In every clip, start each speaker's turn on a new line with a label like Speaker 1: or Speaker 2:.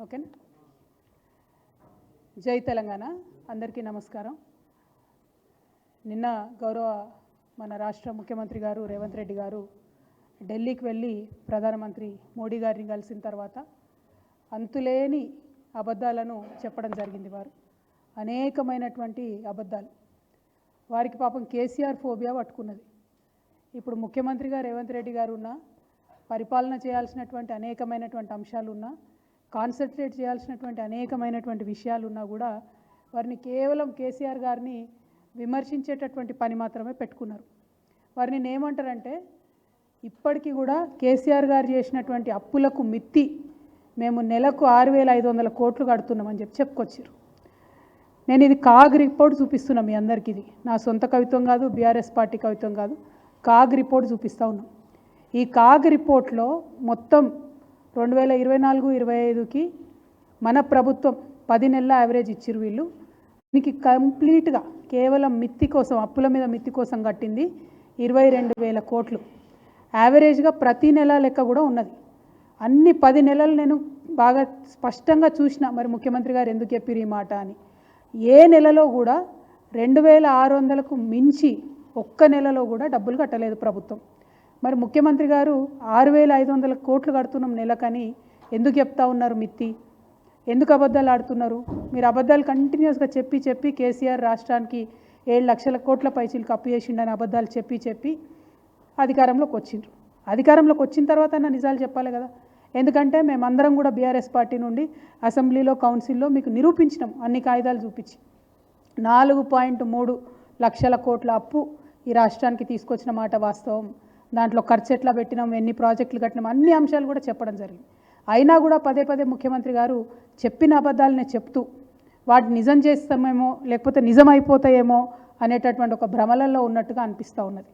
Speaker 1: ఓకేనా. జై తెలంగాణ. అందరికీ నమస్కారం. నిన్న గౌరవ మన రాష్ట్ర ముఖ్యమంత్రి గారు రేవంత్ రెడ్డి గారు ఢిల్లీకి వెళ్ళి ప్రధానమంత్రి మోడీ గారిని కలిసిన తర్వాత అంతులేని అబద్ధాలను చెప్పడం జరిగింది. వారు అనేకమైనటువంటి అబద్ధాలు. వారికి పాపం కేసీఆర్ ఫోబియా పట్టుకున్నది. ఇప్పుడు ముఖ్యమంత్రిగా రేవంత్ రెడ్డి గారు ఉన్న పరిపాలన చేయాల్సినటువంటి అనేకమైనటువంటి అంశాలు ఉన్నా, కాన్సన్ట్రేట్ చేయాల్సినటువంటి అనేకమైనటువంటి విషయాలు ఉన్నా కూడా వారిని కేవలం కేసీఆర్ గారిని విమర్శించేటటువంటి పని మాత్రమే పెట్టుకున్నారు. వారిని ఏమంటారంటే, ఇప్పటికీ కూడా కేసీఆర్ గారు చేసినటువంటి అప్పులకు మిత్తి మేము నెలకు 6,500 కోట్లు కడుతున్నామని చెప్పుకొచ్చారు. నేను ఇది కాగ్ రిపోర్ట్ చూపిస్తున్నా మీ అందరికీ. ఇది నా సొంత కవిత్వం కాదు, బీఆర్ఎస్ పార్టీ కవిత్వం కాదు, కాగ్ రిపోర్ట్ చూపిస్తూ ఉన్నాం. ఈ కాగ్ రిపోర్ట్లో మొత్తం 2024-25కి మన ప్రభుత్వం 10 నెలల యావరేజ్ ఇచ్చిరు. వీళ్ళు దీనికి కంప్లీట్గా కేవలం మిత్తి కోసం, అప్పుల మీద మిత్తి కోసం కట్టింది 22,000 కోట్లు. యావరేజ్గా ప్రతి నెల లెక్క కూడా ఉన్నది. అన్ని 10 నెలలు నేను బాగా స్పష్టంగా చూసిన. మరి ముఖ్యమంత్రి గారు ఎందుకు చెప్పారు ఈ మాట అని. ఏ నెలలో కూడా 2,600కు మించి ఒక్క నెలలో కూడా డబ్బులు కట్టలేదు ప్రభుత్వం. మరి ముఖ్యమంత్రి గారు 6,500 కోట్లు కడుతున్నాం నెలకని ఎందుకు చెప్తా ఉన్నారు మిత్తి? ఎందుకు అబద్ధాలు ఆడుతున్నారు? మీరు అబద్ధాలు కంటిన్యూస్గా చెప్పి కేసీఆర్ రాష్ట్రానికి 7 లక్షల కోట్ల పైసలకు అప్పు చేసిండని అబద్ధాలు చెప్పి అధికారంలోకి వచ్చిండ్రు. అధికారంలోకి వచ్చిన తర్వాత నిజాలు చెప్పాలి కదా. ఎందుకంటే మేమందరం కూడా బీఆర్ఎస్ పార్టీ నుండి అసెంబ్లీలో, కౌన్సిల్లో మీకు నిరూపించినాం అన్ని కాగితాలు చూపించి. 4.3 లక్షల కోట్ల అప్పు ఈ రాష్ట్రానికి తీసుకొచ్చిన మాట వాస్తవం. దాంట్లో ఖర్చు ఎట్లా పెట్టినాం, ఎన్ని ప్రాజెక్టులు కట్టినాం, అన్ని అంశాలు కూడా చెప్పడం జరిగింది. అయినా కూడా పదే ముఖ్యమంత్రి గారు చెప్పిన అబద్ధాలనే చెప్తూ వాటిని నిజం చేస్తామేమో, లేకపోతే నిజం అయిపోతాయేమో అనేటటువంటి ఒక భ్రమలలో ఉన్నట్టుగా అనిపిస్తూ ఉన్నది.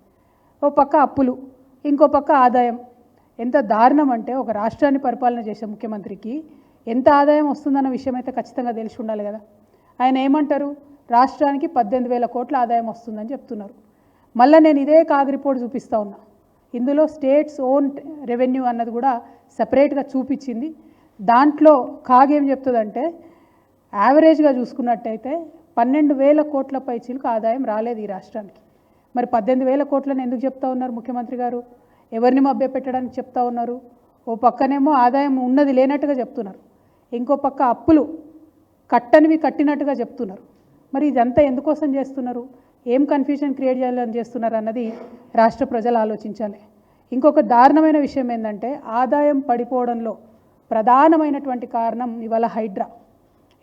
Speaker 1: ఓ పక్క అప్పులు, ఇంకో పక్క ఆదాయం. ఎంత దారుణం అంటే, ఒక రాష్ట్రాన్ని పరిపాలన చేసే ముఖ్యమంత్రికి ఎంత ఆదాయం వస్తుందన్న విషయం అయితే ఖచ్చితంగా తెలిసి ఉండాలి కదా. ఆయన ఏమంటారు, రాష్ట్రానికి 18,000 కోట్ల ఆదాయం వస్తుందని చెప్తున్నారు. మళ్ళీ నేను ఇదే కాగ్ రిపోర్ట్ చూపిస్తూ ఉన్నా. ఇందులో స్టేట్స్ ఓన్ రెవెన్యూ అన్నది కూడా సపరేట్గా చూపించింది. దాంట్లో కాగ్ ఏం చెప్తుందంటే, యావరేజ్గా చూసుకున్నట్టయితే 12,000 కోట్ల పైచీలకు ఆదాయం రాలేదు ఈ రాష్ట్రానికి. మరి 18,000 కోట్లను ఎందుకు చెప్తా ఉన్నారు ముఖ్యమంత్రి గారు? ఎవరిని మభ్యపెట్టడానికి చెప్తా ఉన్నారు? ఓ పక్కనేమో ఆదాయం ఉన్నది లేనట్టుగా చెప్తున్నారు, ఇంకో పక్క అప్పులు కట్టనివి కట్టినట్టుగా చెప్తున్నారు. మరి ఇదంతా ఎందుకోసం చేస్తున్నారు? ఏం కన్ఫ్యూజన్ క్రియేట్ చేయాలని చేస్తున్నారు అన్నది రాష్ట్ర ప్రజలు ఆలోచించాలి. ఇంకొక దారుణమైన విషయం ఏంటంటే, ఆదాయం పడిపోవడంలో ప్రధానమైనటువంటి కారణం ఇవాళ హైడ్రా.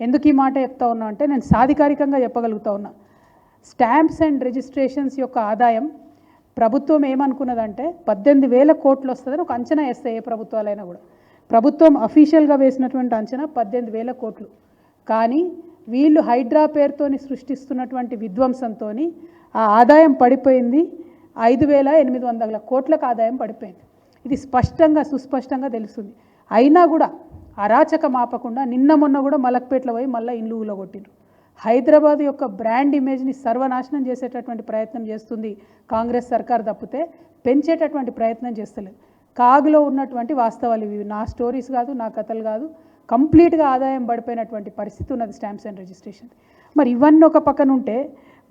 Speaker 1: ఎందుకు ఈ మాట చెప్తా ఉన్నా అంటే, నేను సాధికారికంగా చెప్పగలుగుతా ఉన్నా. స్టాంప్స్ అండ్ రిజిస్ట్రేషన్స్ యొక్క ఆదాయం ప్రభుత్వం ఏమనుకున్నదంటే 18,000 కోట్లు వస్తుందని ఒక అంచనా వేస్తాయి ఏ ప్రభుత్వాలైనా కూడా. ప్రభుత్వం అఫీషియల్గా వేసినటువంటి అంచనా 18,000 కోట్లు. కానీ వీళ్ళు హైడ్రా పేరుతోని సృష్టిస్తున్నటువంటి విధ్వంసంతో ఆ ఆదాయం పడిపోయింది. 5,800 కోట్లకు ఆదాయం పడిపోయింది. ఇది స్పష్టంగా సుస్పష్టంగా తెలుస్తుంది. అయినా కూడా అరాచకం ఆపకుండా నిన్న మొన్న కూడా మలక్పేటలో పోయి మళ్ళీ ఇల్లు ఊలగొట్టిండ్రు. హైదరాబాద్ యొక్క బ్రాండ్ ఇమేజ్ని సర్వనాశనం చేసేటటువంటి ప్రయత్నం చేస్తుంది కాంగ్రెస్ సర్కార్, తప్పితే పెంచేటటువంటి ప్రయత్నం చేస్తలేదు. కాగ్లో ఉన్నటువంటి వాస్తవాలు ఇవి. నా స్టోరీస్ కాదు, నా కథలు కాదు. కంప్లీట్గా ఆదాయం పడిపోయినటువంటి పరిస్థితి ఉన్నది స్టాంప్స్ అండ్ రిజిస్ట్రేషన్. మరి ఇవన్నీ ఒక పక్కన ఉంటే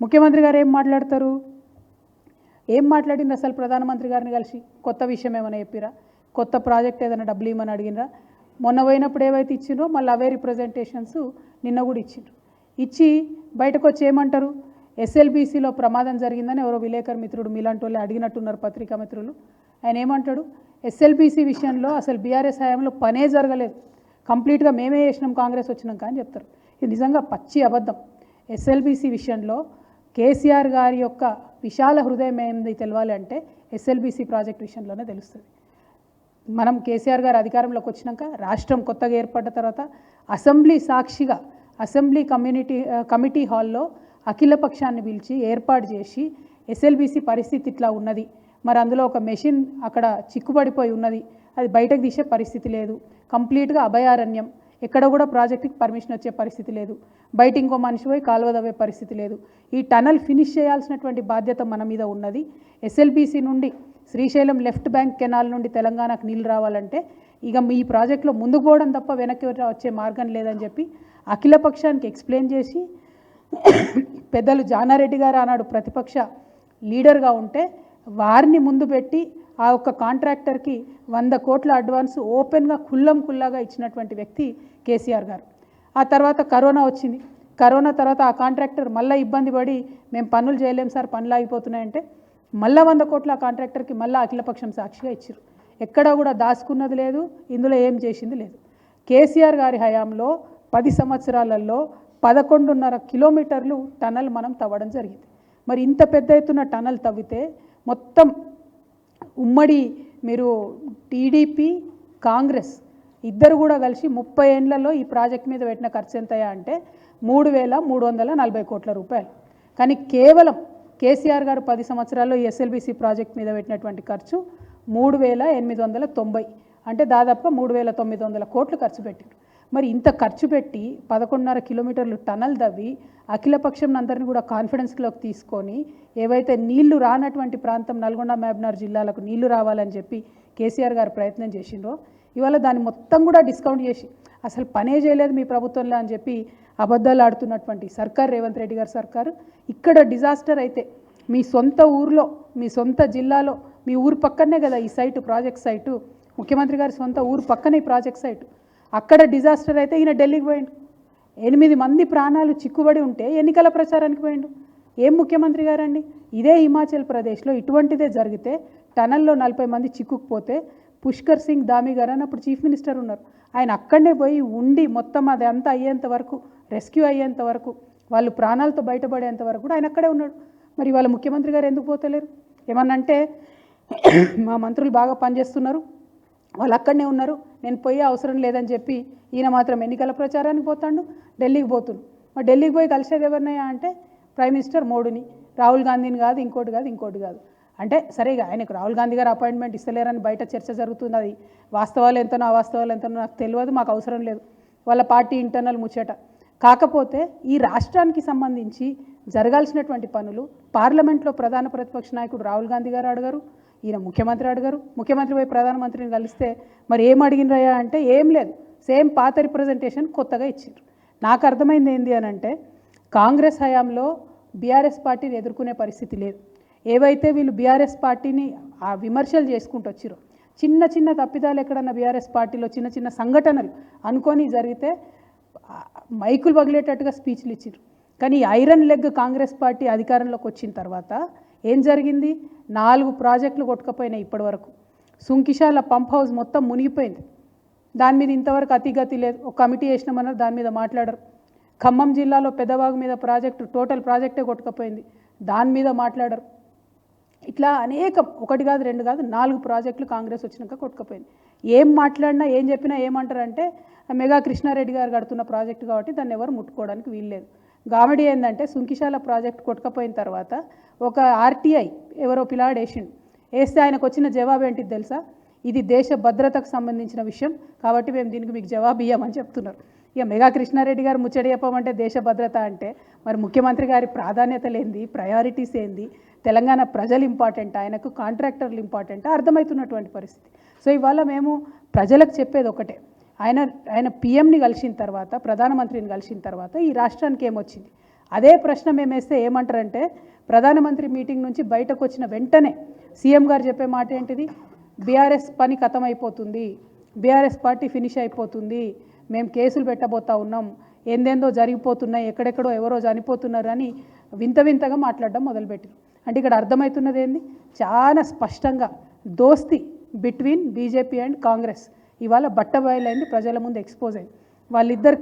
Speaker 1: ముఖ్యమంత్రి గారు ఏం మాట్లాడతారు? ఏం మాట్లాడింది అసలు? ప్రధానమంత్రి గారిని కలిసి కొత్త విషయం ఏమైనా చెప్పిరా? కొత్త ప్రాజెక్ట్ ఏదైనా డబ్బులు ఇవ్వమని అడిగినరా? మొన్న పోయినప్పుడు ఏవైతే ఇచ్చిండ్రో మళ్ళీ అవే రిప్రజెంటేషన్స్ నిన్న కూడా ఇచ్చిండ్రు. ఇచ్చి బయటకు వచ్చి ఏమంటారు, ఎస్ఎల్బీసీలో ప్రమాదం జరిగిందని ఎవరో విలేకరు మిత్రుడు మీలాంటి వాళ్ళు అడిగినట్టున్నారు, పత్రికా మిత్రులు. ఆయన ఏమంటాడు, ఎస్ఎల్బీసీ విషయంలో అసలు బీఆర్ఎస్ హయాంలో పనే జరగలేదు, కంప్లీట్గా మేమే చేసినాం కాంగ్రెస్ వచ్చినాక అని చెప్తారు. ఇది నిజంగా పచ్చి అబద్ధం. ఎస్ఎల్బీసీ విషయంలో కేసీఆర్ గారి యొక్క విశాల హృదయం ఏంది తెలవాలి అంటే ఎస్ఎల్బీసీ ప్రాజెక్ట్ విషయంలోనే తెలుస్తుంది. మనం కేసీఆర్ గారు అధికారంలోకి వచ్చినాక, రాష్ట్రం కొత్తగా ఏర్పడ్డ తర్వాత అసెంబ్లీ సాక్షిగా అసెంబ్లీ కమిటీ హాల్లో అఖిల పక్షాన్ని పిలిచి ఏర్పాటు చేసి ఎస్ఎల్బీసీ పరిస్థితి ఇట్లా ఉన్నది, మరి అందులో ఒక మెషిన్ అక్కడ చిక్కుబడిపోయి ఉన్నది, అది బయటకు తీసే పరిస్థితి లేదు, కంప్లీట్గా అభయారణ్యం, ఎక్కడ కూడా ప్రాజెక్టుకి పర్మిషన్ వచ్చే పరిస్థితి లేదు, బయట ఇంకో మనిషి పోయి కాలువ దవ్వే పరిస్థితి లేదు, ఈ టనల్ ఫినిష్ చేయాల్సినటువంటి బాధ్యత మన మీద ఉన్నది. ఎస్ఎల్బీసీ నుండి శ్రీశైలం లెఫ్ట్ బ్యాంక్ కెనాల్ నుండి తెలంగాణకు నీళ్ళు రావాలంటే ఇక మీ ప్రాజెక్టులో ముందుకు పోవడం తప్ప వెనక్కి వచ్చే మార్గం లేదని చెప్పి అఖిలపక్షానికి ఎక్స్ప్లెయిన్ చేసి పెద్దలు జానారెడ్డి గారు ఆనాడు ప్రతిపక్ష లీడర్గా ఉంటే వారిని ముందు పెట్టి ఆ ఒక్క కాంట్రాక్టర్కి 100 కోట్ల అడ్వాన్స్ ఓపెన్గా కుల్లాగా ఇచ్చినటువంటి వ్యక్తి కేసీఆర్ గారు. ఆ తర్వాత కరోనా వచ్చింది. కరోనా తర్వాత ఆ కాంట్రాక్టర్ మళ్ళీ ఇబ్బంది పడి మేము పనులు చేయలేం సార్, పనులు ఆగిపోతున్నాయంటే మళ్ళీ 100 కోట్ల కాంట్రాక్టర్కి మళ్ళీ అఖిలపక్షం సాక్షిగా ఇచ్చారు. ఎక్కడా కూడా దాచుకున్నది లేదు, ఇందులో ఏం చేసింది లేదు. కేసీఆర్ గారి హయాంలో 10 సంవత్సరాలలో 11.5 కిలోమీటర్లు టనల్ మనం తవ్వడం జరిగింది. మరి ఇంత పెద్ద ఎత్తున టనల్ తవ్వితే మొత్తం ఉమ్మడి మీరు టీడీపీ కాంగ్రెస్ ఇద్దరు కూడా కలిసి 30 ఏళ్లలో ఈ ప్రాజెక్ట్ మీద పెట్టిన ఖర్చు ఎంతయా అంటే 3,340 కోట్ల రూపాయలు. కానీ కేవలం కేసీఆర్ గారు 10 సంవత్సరాల్లో ఈ ఎస్ఎల్బీసీ ప్రాజెక్ట్ మీద పెట్టినటువంటి ఖర్చు 3,890, అంటే దాదాపుగా 3,900 కోట్లు ఖర్చు పెట్టారు. మరి ఇంత ఖర్చు పెట్టి 11.5 కిలోమీటర్లు టనల్ దవ్వి అఖిలపక్షం అందరినీ కూడా కాన్ఫిడెన్స్లోకి తీసుకొని ఏవైతే నీళ్లు రానటువంటి ప్రాంతం నల్గొండ మహబూబ్నగర్ జిల్లాలకు నీళ్లు రావాలని చెప్పి కేసీఆర్ గారు ప్రయత్నం చేసిండ్రో ఇవాళ దాన్ని మొత్తం కూడా డిస్కౌంట్ చేసి అసలు పనే చేయలేదు మీ ప్రభుత్వంలో అని చెప్పి అబద్ధాలు ఆడుతున్నటువంటి సర్కార్, రేవంత్ రెడ్డి గారి సర్కారు. ఇక్కడ డిజాస్టర్ అయితే మీ సొంత ఊర్లో, మీ సొంత జిల్లాలో, మీ ఊరు పక్కనే కదా ఈ సైటు, ప్రాజెక్ట్ సైటు, ముఖ్యమంత్రి గారి సొంత ఊరు పక్కనే ఈ ప్రాజెక్ట్ సైటు. అక్కడ డిజాస్టర్ అయితే ఈయన ఢిల్లీకి పోయిండు. 8 మంది ప్రాణాలు చిక్కుబడి ఉంటే ఎన్నికల ప్రచారానికి పోయిండు. ఏం ముఖ్యమంత్రి గారండి? ఇదే హిమాచల్ ప్రదేశ్లో ఇటువంటిదే జరిగితే టనల్లో 40 మంది చిక్కుకుపోతే పుష్కర్ సింగ్ ధామీ గారు అని అప్పుడు చీఫ్ మినిస్టర్ ఉన్నారు, ఆయన అక్కడనే పోయి ఉండి మొత్తం అది అంతా అయ్యేంత వరకు, రెస్క్యూ అయ్యేంత వరకు, వాళ్ళు ప్రాణాలతో బయటపడేంత వరకు కూడా ఆయన అక్కడే ఉన్నాడు. మరి వాళ్ళ ముఖ్యమంత్రి గారు ఎందుకు పోతలేరు? ఏమన్నంటే మా మంత్రులు బాగా పనిచేస్తున్నారు, వాళ్ళు అక్కడనే ఉన్నారు, నేను పోయే అవసరం లేదని చెప్పి ఈయన మాత్రం ఎన్నికల ప్రచారానికి పోతాడు, ఢిల్లీకి పోతున్నాడు. మరి ఢిల్లీకి పోయి కలిసేది ఎవరినయ్యా అంటే ప్రైమ్ మినిస్టర్ మోడీని, రాహుల్ గాంధీని కాదు, ఇంకోటి కాదు. అంటే సరే ఆయనకు రాహుల్ గాంధీ గారు అపాయింట్మెంట్ ఇస్తలేరని బయట చర్చ జరుగుతుంది. అది వాస్తవాలు ఎంతనో అవాస్తవాలు ఎంతనో నాకు తెలియదు, మాకు అవసరం లేదు, వాళ్ళ పార్టీ ఇంటర్నల్ ముచ్చట. కాకపోతే ఈ రాష్ట్రానికి సంబంధించి జరగాల్సినటువంటి పనులు పార్లమెంట్లో ప్రధాన ప్రతిపక్ష నాయకుడు రాహుల్ గాంధీ గారు అడగరు, ఈయన ముఖ్యమంత్రి అడగరు. ముఖ్యమంత్రి పోయి ప్రధానమంత్రిని కలిస్తే మరి ఏం అడిగినరయ్యా అంటే ఏం లేదు, సేమ్ పాత రిప్రజెంటేషన్ కొత్తగా ఇచ్చారు. నాకు అర్థమైంది ఏంది అని అంటే కాంగ్రెస్ హయాంలో బీఆర్ఎస్ పార్టీని ఎదుర్కొనే పరిస్థితి లేదు. ఏవైతే వీళ్ళు బీఆర్ఎస్ పార్టీని ఆ విమర్శలు చేసుకుంటూ వచ్చారో, చిన్న తప్పిదాలు ఎక్కడన్నా బీఆర్ఎస్ పార్టీలో చిన్న సంఘటనలు అనుకొని జరిగితే మైకులు పగిలేటట్టుగా స్పీచ్లు ఇచ్చారు. కానీ ఐరన్ లెగ్ కాంగ్రెస్ పార్టీ అధికారంలోకి వచ్చిన తర్వాత ఏం జరిగింది? 4 ప్రాజెక్టులు కొట్టుకపోయినాయి ఇప్పటి వరకు. సుంకిశాల పంప్ హౌస్ మొత్తం మునిగిపోయింది, దాని మీద ఇంతవరకు అతిగతి లేదు. ఒక కమిటీ వేసినామన్నారు, దాని మీద మాట్లాడరు. ఖమ్మం జిల్లాలో పెద్దవాగు మీద ప్రాజెక్టు, టోటల్ ప్రాజెక్టే కొట్టుకపోయింది, దాని మీద మాట్లాడరు. ఇట్లా అనేకం, 1 కాదు 2 కాదు 4 ప్రాజెక్టులు కాంగ్రెస్ వచ్చినాక కొట్టుకపోయింది. ఏం మాట్లాడినా ఏం చెప్పినా ఏమంటారంటే మెగా కృష్ణారెడ్డి గారు కడుతున్న ప్రాజెక్టు కాబట్టి దాన్ని ఎవరు ముట్టుకోవడానికి వీల్లేదు. కామెడీ ఏంటంటే సుంకిశాల ప్రాజెక్ట్ కొట్టుకపోయిన తర్వాత ఒక ఆర్టీఐ ఎవరో పిల్లాడు వేస్తే ఆయనకు వచ్చిన జవాబు ఏంటిది తెలుసా? ఇది దేశ భద్రతకు సంబంధించిన విషయం కాబట్టి మేము దీనికి మీకు జవాబు ఇవ్వమని చెప్తున్నారు. ఇక మెగా కృష్ణారెడ్డి గారు ముచ్చడి చెప్పమంటే దేశ భద్రత అంటే మరి ముఖ్యమంత్రి గారి ప్రాధాన్యతలు ఏంది, ప్రయారిటీస్ ఏంది, తెలంగాణ ప్రజలు ఇంపార్టెంట్, ఆయనకు కాంట్రాక్టర్లు ఇంపార్టెంట్ అర్థమవుతున్నటువంటి పరిస్థితి. సో ఇవాళ మేము ప్రజలకు చెప్పేది ఒకటే, ఆయన పిఎంని కలిసిన తర్వాత, ప్రధానమంత్రిని కలిసిన తర్వాత ఈ రాష్ట్రానికి ఏమొచ్చింది? అదే ప్రశ్న మేము వేస్తే ఏమంటారంటే ప్రధానమంత్రి మీటింగ్ నుంచి బయటకు వచ్చిన వెంటనే సీఎం గారు చెప్పే మాట ఏంటిది? బీఆర్ఎస్ పని ఖతమైపోతుంది, బీఆర్ఎస్ పార్టీ ఫినిష్ అయిపోతుంది, మేము కేసులు పెట్టబోతా ఉన్నాం, ఏందేందో జరిగిపోతున్నాయి, ఎక్కడెక్కడో ఎవరో చనిపోతున్నారని వింతగా మాట్లాడడం మొదలుపెట్టారు. అంటే ఇక్కడ అర్థమవుతున్నది ఏంది? చాలా స్పష్టంగా దోస్తి బిట్వీన్ బీజేపీ అండ్ కాంగ్రెస్ ఇవాళ బట్టబయలైంది, ప్రజల ముందు ఎక్స్పోజ్ అయింది. వాళ్ళిద్దరు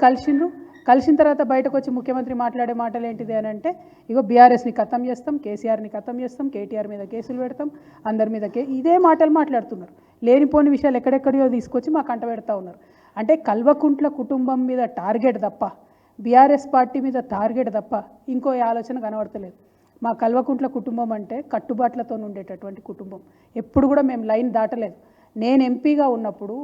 Speaker 1: కలిసిన తర్వాత బయటకు వచ్చి ముఖ్యమంత్రి మాట్లాడే మాటలు ఏంటిది అని అంటే ఇగో బీఆర్ఎస్ని ఖతం చేస్తాం, కేసీఆర్ని ఖతం చేస్తాం, కేటీఆర్ మీద కేసులు పెడతాం, అందరి మీద ఇదే మాటలు మాట్లాడుతున్నారు. లేనిపోని విషయాలు ఎక్కడెక్కడియో తీసుకొచ్చి మాకు అంట పెడతా ఉన్నారు. అంటే కల్వకుంట్ల కుటుంబం మీద టార్గెట్ తప్ప, బీఆర్ఎస్ పార్టీ మీద టార్గెట్ తప్ప ఇంకో ఆలోచన కనబడతలేదు. మా కల్వకుంట్ల కుటుంబం అంటే కట్టుబాట్లతో ఉండేటటువంటి కుటుంబం, ఎప్పుడు కూడా మేము లైన్ దాటలేదు. నేను ఎంపీగా ఉన్నప్పుడు,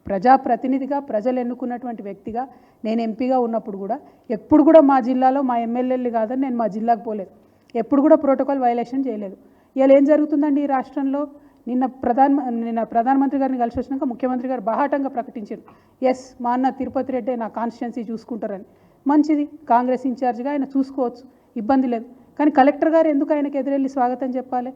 Speaker 1: ప్రజాప్రతినిధిగా ప్రజలు ఎన్నుకున్నటువంటి వ్యక్తిగా నేను ఎంపీగా ఉన్నప్పుడు కూడా ఎప్పుడు కూడా మా జిల్లాలో మా ఎమ్మెల్యేలు కాదని నేను మా జిల్లాకు పోలేదు, ఎప్పుడు కూడా ప్రోటోకాల్ వైలేషన్ చేయలేదు. ఇలా ఏం జరుగుతుందండి ఈ రాష్ట్రంలో? నిన్న ప్రధానమంత్రి గారిని కలిసి వచ్చినాక ముఖ్యమంత్రి గారు బాహాటంగా ప్రకటించారు, ఎస్ మా అన్న తిరుపతి రెడ్డి నా కాన్స్టిట్యున్సీ చూసుకుంటారని. మంచిది, కాంగ్రెస్ ఇన్ఛార్జ్గా ఆయన చూసుకోవచ్చు, ఇబ్బంది లేదు. కానీ కలెక్టర్ గారు ఎందుకు ఆయనకు ఎదురెళ్ళి స్వాగతం చెప్పాలి?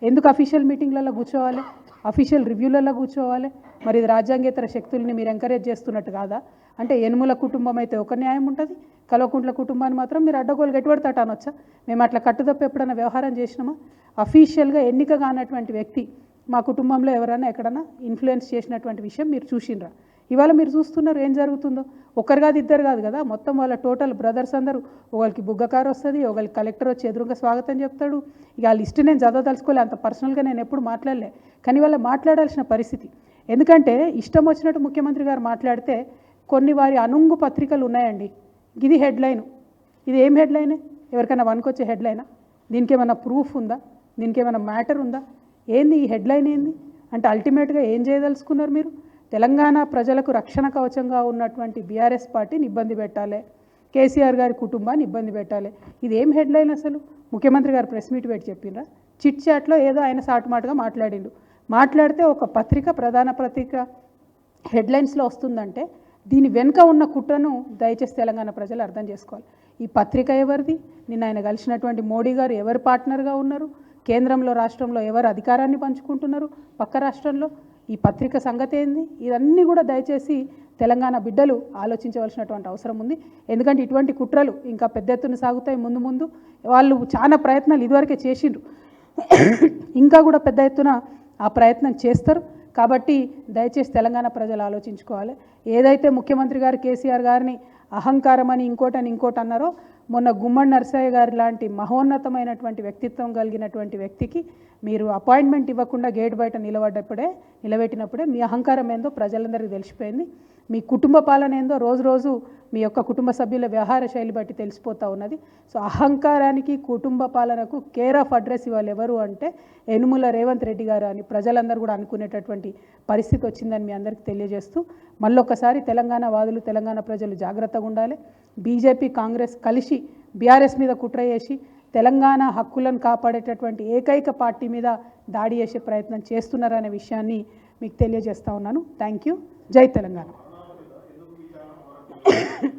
Speaker 1: ఎందుకు అఫీషియల్ మీటింగ్లలో కూర్చోవాలి, అఫీషియల్ రివ్యూలలో కూర్చోవాలి? మరి ఇది రాజ్యాంగేతర శక్తుల్ని మీరు ఎంకరేజ్ చేస్తున్నట్టు కాదా? అంటే యనుమల కుటుంబం అయితే ఒక న్యాయం ఉంటుంది, కల్వకుంట్ల కుటుంబాన్ని మాత్రం మీరు అడ్డగోలు గట్టిపడతాట అనొచ్చా? మేము అట్లా కట్టుదప్ప ఎప్పుడైనా వ్యవహారం చేసినామా? అఫీషియల్గా ఎన్నిక కానటువంటి వ్యక్తి మా కుటుంబంలో ఎవరైనా ఎక్కడన్నా ఇన్ఫ్లుయెన్స్ చేసినటువంటి విషయం మీరు చూసినరా? ఇవాళ మీరు చూస్తున్నారు ఏం జరుగుతుందో. ఒకరు కాదు ఇద్దరు కాదు కదా, మొత్తం వాళ్ళ టోటల్ బ్రదర్స్ అందరూ, ఒకరికి బుగ్గకారు వస్తుంది, ఒకరికి కలెక్టర్ వచ్చి ఎదురుగా స్వాగతం చెప్తాడు. ఇక ఆ లిస్ట్ నేను చదవదలుచుకోలే, అంత పర్సనల్గా నేను ఎప్పుడు మాట్లాడలే. కానీ వాళ్ళ మాట్లాడాల్సిన పరిస్థితి, ఎందుకంటే ఇష్టం వచ్చినట్టు ముఖ్యమంత్రి గారు మాట్లాడితే కొన్ని వారి అనుంగు పత్రికలు ఉన్నాయండి. ఇది హెడ్లైను, ఇది ఏం హెడ్లైన్? ఎవరికైనా వనుకొచ్చే హెడ్లైనా? దీనికి ఏమైనా ప్రూఫ్ ఉందా? దీనికి ఏమైనా మ్యాటర్ ఉందా? ఏంది ఈ హెడ్లైన్? ఏంది అంటే అల్టిమేట్గా ఏం చేయదలుచుకున్నారు మీరు? తెలంగాణ ప్రజలకు రక్షణ కవచంగా ఉన్నటువంటి బీఆర్ఎస్ పార్టీని ఇబ్బంది పెట్టాలి, కేసీఆర్ గారి కుటుంబాన్ని ఇబ్బంది పెట్టాలి. ఇది ఏం హెడ్లైన్ అసలు? ముఖ్యమంత్రి గారు ప్రెస్ మీట్ పెట్టి చెప్పినరా? చిట్ చాట్లో ఏదో ఆయన సాటుమాటుగా మాట్లాడిండు. మాట్లాడితే ఒక పత్రిక, ప్రధాన పత్రిక హెడ్లైన్స్లో వస్తుందంటే దీని వెనుక ఉన్న కుట్రను దయచేసి తెలంగాణ ప్రజలు అర్థం చేసుకోవాలి. ఈ పత్రిక ఎవరిది? నిన్న ఆయన కలిసినటువంటి మోడీ గారు ఎవరు పార్ట్నర్గా ఉన్నారు? కేంద్రంలో రాష్ట్రంలో ఎవరు అధికారాన్ని పంచుకుంటున్నారు? పక్క రాష్ట్రంలో ఈ పత్రిక సంగతి ఏంది? ఇవన్నీ కూడా దయచేసి తెలంగాణ బిడ్డలు ఆలోచించవలసినటువంటి అవసరం ఉంది. ఎందుకంటే ఇటువంటి కుట్రలు ఇంకా పెద్ద ఎత్తున సాగుతాయి ముందు ముందు. వాళ్ళు చాలా ప్రయత్నాలు ఇదివరకే చేసిండ్రు, ఇంకా కూడా పెద్ద ఎత్తున ఆ ప్రయత్నం చేస్తారు. కాబట్టి దయచేసి తెలంగాణ ప్రజలు ఆలోచించుకోవాలి. ఏదైతే ముఖ్యమంత్రి గారు కేసీఆర్ గారిని అహంకారం అని ఇంకోటి అన్నారో, మొన్న గుమ్మడి నరసయ్య గారి లాంటి మహోన్నతమైనటువంటి వ్యక్తిత్వం కలిగినటువంటి వ్యక్తికి మీరు అపాయింట్మెంట్ ఇవ్వకుండా గేట్ బయట నిలబెట్టినప్పుడే మీ అహంకారం ఏందో ప్రజలందరికీ తెలిసిపోయింది. మీ కుటుంబ పాలన ఏందో రోజు రోజు మీ యొక్క కుటుంబ సభ్యుల వ్యవహార శైలి బట్టి తెలిసిపోతూ ఉన్నది. సో అహంకారానికి, కుటుంబ పాలనకు కేర్ ఆఫ్ అడ్రస్ ఇవ్వాలి ఎవరు అంటే యనుమల రేవంత్ రెడ్డి గారు అని ప్రజలందరూ కూడా అనుకునేటటువంటి పరిస్థితి వచ్చిందని మీ అందరికీ తెలియజేస్తూ, మళ్ళొక్కసారి తెలంగాణ వాదులు, తెలంగాణ ప్రజలు జాగ్రత్తగా ఉండాలి. బీజేపీ, కాంగ్రెస్ కలిసి బీఆర్ఎస్ మీద కుట్ర చేసి తెలంగాణ హక్కులను కాపాడేటటువంటి ఏకైక పార్టీ మీద దాడి చేసే ప్రయత్నం చేస్తున్నారనే విషయాన్ని మీకు తెలియజేస్తూ ఉన్నాను. Thank you. జై తెలంగాణ.